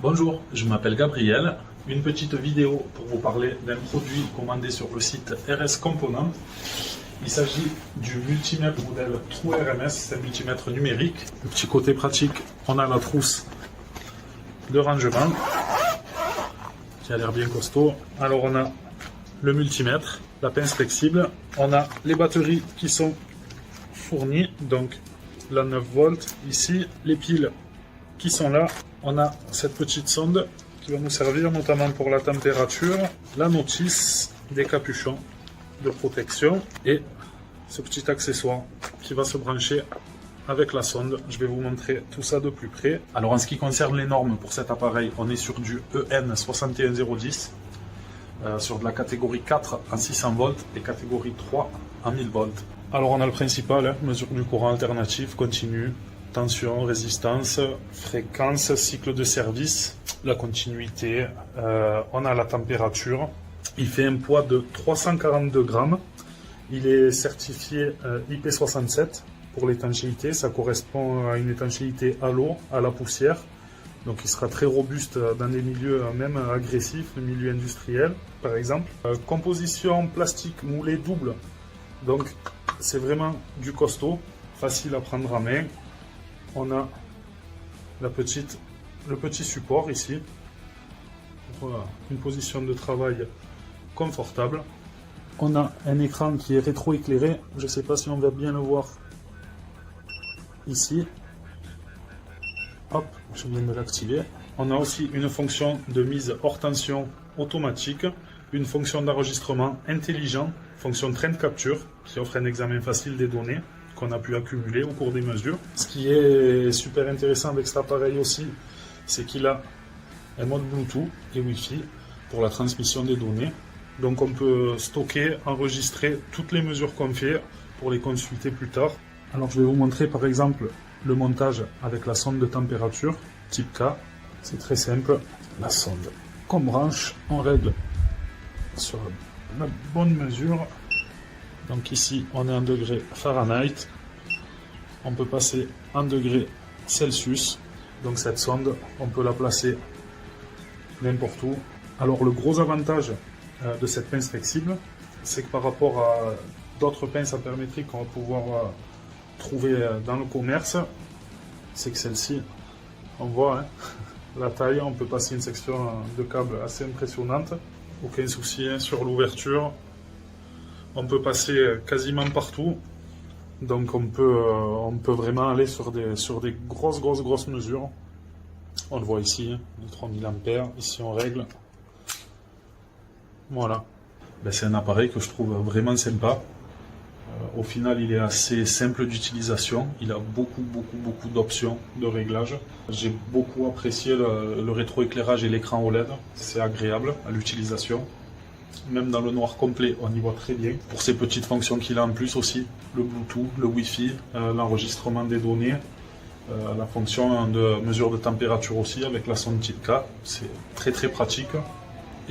Bonjour, je m'appelle Gabriel. Une petite vidéo pour vous parler d'un produit commandé sur le site RS Components. Il s'agit du multimètre modèle True RMS, c'est un multimètre numérique. Le petit côté pratique, on a la trousse de rangement qui a l'air bien costaud. Alors on a le multimètre, la pince flexible, on a les batteries qui sont fournies, donc la 9 volts ici, les piles qui sont là. On a cette petite sonde qui va nous servir notamment pour la température, la notice, des capuchons de protection et ce petit accessoire qui va se brancher avec la sonde. Je vais vous montrer tout ça de plus près. Alors en ce qui concerne les normes pour cet appareil, on est sur du EN 61010, sur de la catégorie 4 en 600 volts et catégorie 3 en 1000 volts. Alors on a le principal, mesure du courant alternatif, continu, tension, résistance, fréquence, cycle de service, la continuité, on a la température. Il fait un poids de 342 grammes. Il est certifié IP67 pour l'étanchéité. Ça correspond à une étanchéité à l'eau, à la poussière. Donc il sera très robuste dans des milieux même agressifs, le milieu industriel par exemple. Composition plastique moulée double. Donc c'est vraiment du costaud, facile à prendre en main. On a le petit support ici, voilà, une position de travail confortable. On a un écran qui est rétroéclairé, je ne sais pas si on va bien le voir ici. Hop, je viens de l'activer. On a aussi une fonction de mise hors tension automatique, une fonction d'enregistrement intelligent, fonction train capture qui offre un examen facile des données qu'on a pu accumuler au cours des mesures. Ce qui est super intéressant avec cet appareil aussi, c'est qu'il a un mode Bluetooth et Wi-Fi pour la transmission des données. Donc on peut stocker, enregistrer toutes les mesures qu'on fait pour les consulter plus tard. Alors je vais vous montrer par exemple le montage avec la sonde de température type K. C'est très simple. La sonde qu'on branche, on règle sur la bonne mesure. Donc ici on est en degrés Fahrenheit, on peut passer en degrés Celsius. Donc cette sonde, on peut la placer n'importe où. Alors le gros avantage de cette pince flexible, c'est que par rapport à d'autres pinces apermétriques qu'on va pouvoir trouver dans le commerce, c'est que celle-ci, on voit la taille, on peut passer une section de câble assez impressionnante. Aucun souci sur l'ouverture. On peut passer quasiment partout, donc on peut vraiment aller sur des grosses mesures. On le voit ici, de 3000 ampères, ici on règle. Voilà. C'est un appareil que je trouve vraiment sympa. Au final, il est assez simple d'utilisation. Il a beaucoup d'options de réglage. J'ai beaucoup apprécié le rétroéclairage et l'écran OLED. C'est agréable à l'utilisation. Même dans le noir complet, on y voit très bien. Pour ces petites fonctions qu'il a en plus aussi, le Bluetooth, le Wi-Fi, l'enregistrement des données, la fonction de mesure de température aussi avec la sonde type K. C'est très pratique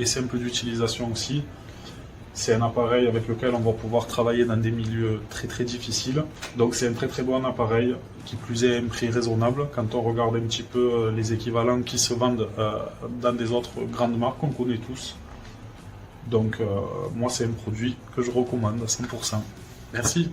et simple d'utilisation aussi. C'est un appareil avec lequel on va pouvoir travailler dans des milieux très difficiles. Donc c'est un très bon appareil, qui plus est un prix raisonnable quand on regarde un petit peu les équivalents qui se vendent dans des autres grandes marques qu'on connaît tous. Donc moi c'est un produit que je recommande à 100%. Merci.